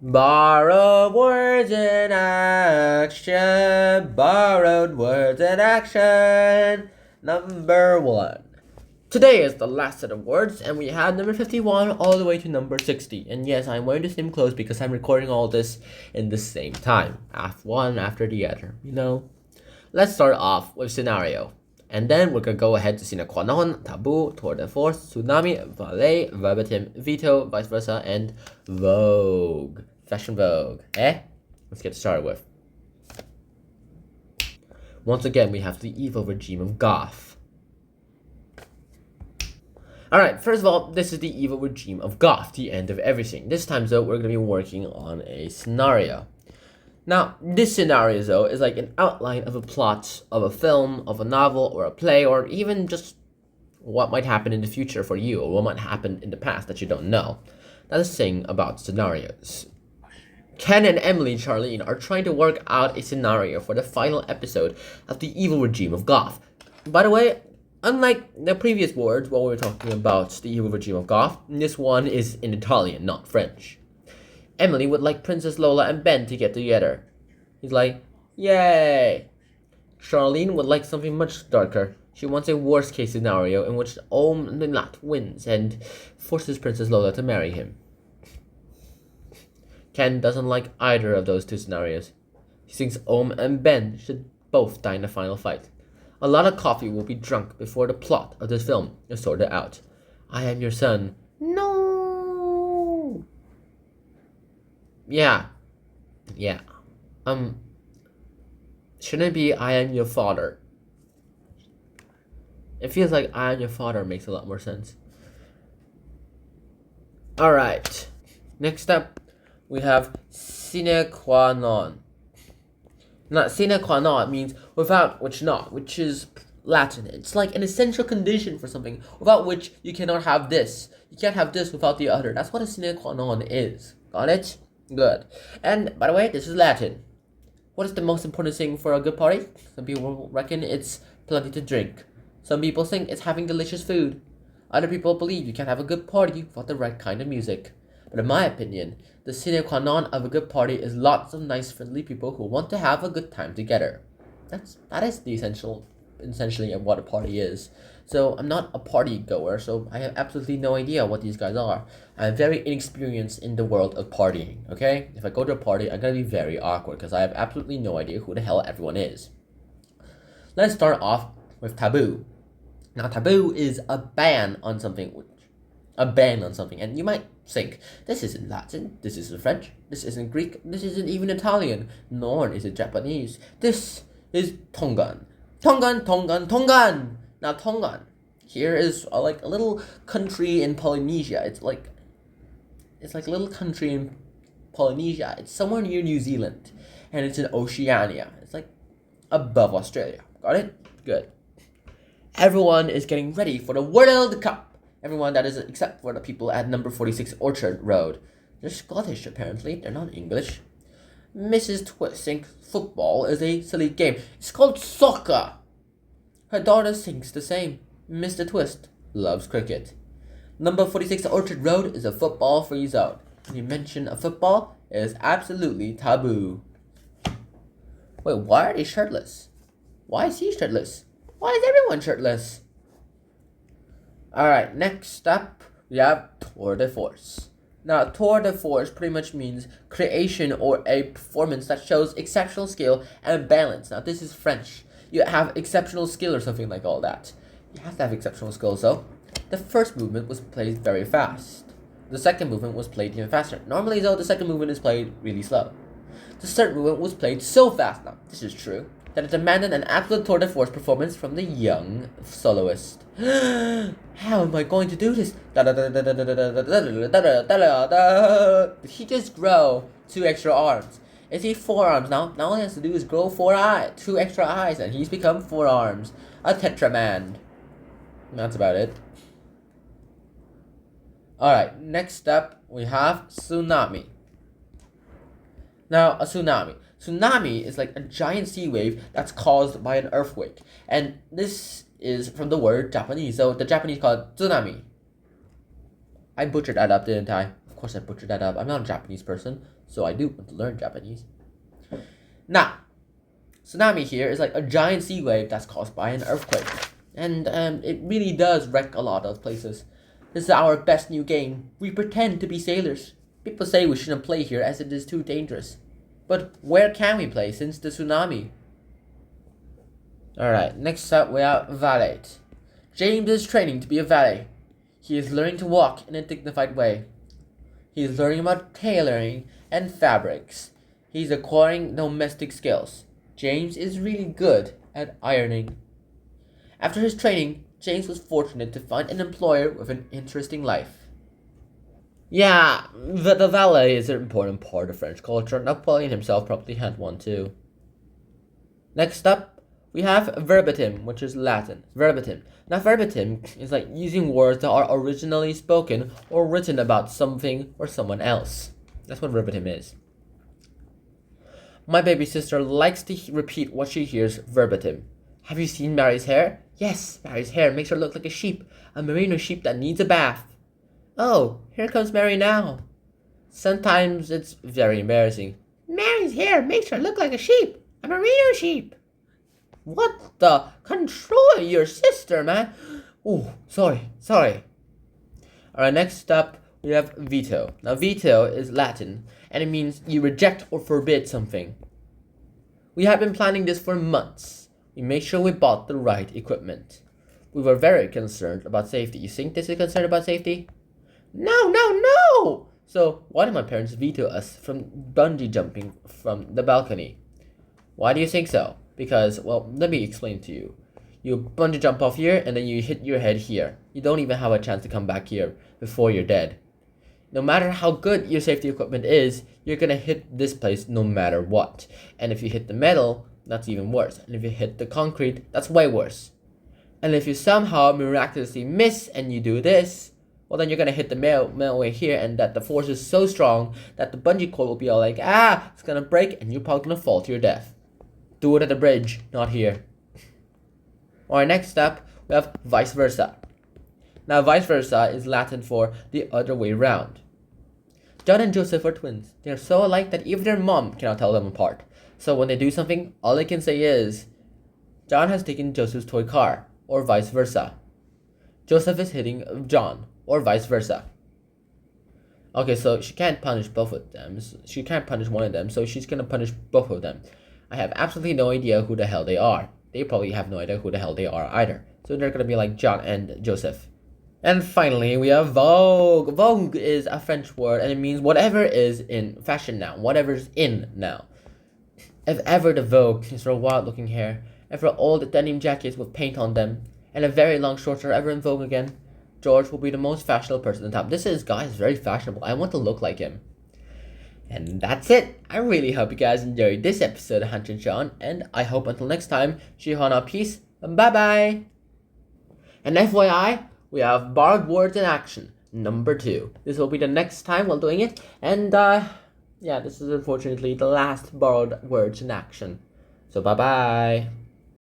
Borrowed words in action. Borrowed words in action. Number 1. Today is the last set of words, and we have number 51 all the way to number 60. And yes, I'm wearing the same clothes because I'm recording all this in the same time, one after the other. Let's start off with scenario. And then we're gonna go ahead to sine qua non, taboo, tour de force, tsunami, valet, verbatim, veto, vice versa, and vogue. Fashion vogue. Let's get started with. Once again, we have the evil regime of Goth. Alright, first of all, this is the evil regime of Goth, the end of everything. This time, though, we're gonna be working on a scenario. Now, this scenario, though, is like an outline of a plot of a film, of a novel, or a play, or even just what might happen in the future for you, or what might happen in the past that you don't know. That's the thing about scenarios. Ken and Emily Charlene are trying to work out a scenario for the final episode of the evil regime of Goth. By the way, unlike the previous words while we were talking about the evil regime of Goth, this one is in Italian, not French. Emily would like Princess Lola and Ben to get together. He's like, yay! Charlene would like something much darker. She wants a worst case scenario in which Om Nilat wins and forces Princess Lola to marry him. Ken doesn't like either of those two scenarios. He thinks Om and Ben should both die in the final fight. A lot of coffee will be drunk before the plot of this film is sorted out. I am your son. No! Yeah. Shouldn't it be I am your father? It feels like I am your father makes a lot more sense. Alright. Next up, we have sine qua non. Now, sine qua non means without which not, which is Latin. It's like an essential condition for something, without which you cannot have this. You can't have this without the other. That's what a sine qua non is. Got it? Good. And, by the way, this is Latin. What is the most important thing for a good party? Some people reckon it's plenty to drink. Some people think it's having delicious food. Other people believe you can't have a good party without the right kind of music. But in my opinion, the sine qua non of a good party is lots of nice, friendly people who want to have a good time together. That is the essentially what a party is. So I'm not a party goer, so I have absolutely no idea what these guys are. I'm very inexperienced in the world of partying, okay? If I go to a party, I'm gonna be very awkward because I have absolutely no idea who the hell everyone is. Let's start off with taboo. Now, taboo is a ban on something, and you might think, this isn't Latin, this isn't French, this isn't Greek, this isn't even Italian, nor is it Japanese. This is Tongan. Tongan! Now, Tongan, here is like a little country in Polynesia. It's like a little country in Polynesia. It's somewhere near New Zealand, and it's in Oceania. It's like above Australia. Got it? Good. Everyone is getting ready for the World Cup. Everyone, that is, except for the people at number 46 Orchard Road. They're Scottish, apparently. They're not English. Mrs. Twist thinks football is a silly game. It's called soccer. Her daughter thinks the same. Mr. Twist loves cricket. Number 46 Orchard Road is a football-free zone. When you mention a football, it is absolutely taboo. Wait, why are they shirtless? Why is he shirtless? Why is everyone shirtless? Alright, next up, we have tour de force. Now, tour de force pretty much means creation or a performance that shows exceptional skill and balance. Now, this is French. You have exceptional skill or something like all that. You have to have exceptional skill, so the first movement was played very fast. The second movement was played even faster. Normally, though, the second movement is played really slow. The third movement was played so fast, now, this is true, that it demanded an absolute tour de force performance from the young soloist. How am I going to do this? Did he just grow 2 extra arms? Is he 4 arms now? Now all he has to do is grow 2 extra eyes, and he's become 4 arms. A Tetraman. That's about it. Alright, next up we have tsunami. Now, a tsunami. Tsunami is like a giant sea wave that's caused by an earthquake. And this is from the word Japanese. So the Japanese call it tsunami. I butchered that up, didn't I? Of course I butchered that up. I'm not a Japanese person, so I do want to learn Japanese. Now, tsunami here is like a giant sea wave that's caused by an earthquake. And it really does wreck a lot of places. This is our best new game. We pretend to be sailors. People say we shouldn't play here as it is too dangerous. But where can we play since the tsunami? Alright, next up we have valet. James is training to be a valet. He is learning to walk in a dignified way. He is learning about tailoring and fabrics. He is acquiring domestic skills. James is really good at ironing. After his training, James was fortunate to find an employer with an interesting life. Yeah, the valet is an important part of French culture. Napoleon himself probably had one too. Next up, we have verbatim, which is Latin. Verbatim. Now, verbatim is like using words that are originally spoken or written about something or someone else. That's what verbatim is. My baby sister likes to repeat what she hears verbatim. Have you seen Mary's hair? Yes, Mary's hair makes her look like a merino sheep that needs a bath. Oh, here comes Mary now. Sometimes it's very embarrassing. Mary's hair makes her look like a merino sheep. What the? Control your sister, man. Oh, sorry. Alright, next up, we have veto. Now, veto is Latin, and it means you reject or forbid something. We have been planning this for months. We made sure we bought the right equipment. We were very concerned about safety. You think this is concerned about safety? No! So, why did my parents veto us from bungee jumping from the balcony? Why do you think so? Because, well, let me explain to you. You bungee jump off here, and then you hit your head here. You don't even have a chance to come back here before you're dead. No matter how good your safety equipment is, you're gonna hit this place no matter what. And if you hit the metal, that's even worse. And if you hit the concrete, that's way worse. And if you somehow miraculously miss and you do this, well, then you're gonna hit the metal way here, and that the force is so strong that the bungee cord will be all like, it's gonna break, and you're probably gonna fall to your death. Do it at the bridge, not here. Alright, next up, we have vice versa. Now, vice versa is Latin for the other way round. John and Joseph are twins. They are so alike that even their mom cannot tell them apart. So when they do something, all they can say is, John has taken Joseph's toy car, or vice versa. Joseph is hitting John, or vice versa. Okay, so she can't punish both of them. She can't punish one of them, so she's gonna punish both of them. I have absolutely no idea who the hell they are. They probably have no idea who the hell they are either. So they're gonna be like John and Joseph. And finally, we have Vogue. Vogue is a French word, and it means whatever is in fashion now. Whatever's in now. If ever the Vogue is for wild-looking hair, and for old denim jackets with paint on them, and a very long shorts are ever in vogue again, George will be the most fashionable person on top. This guy is very fashionable. I want to look like him. And that's it. I really hope you guys enjoyed this episode of Hunter and Sean, and I hope until next time, Shihana, peace, and bye-bye. And FYI, we have borrowed words in action, number 2. This will be the next time while doing it, and yeah, this is unfortunately the last borrowed words in action. So bye-bye.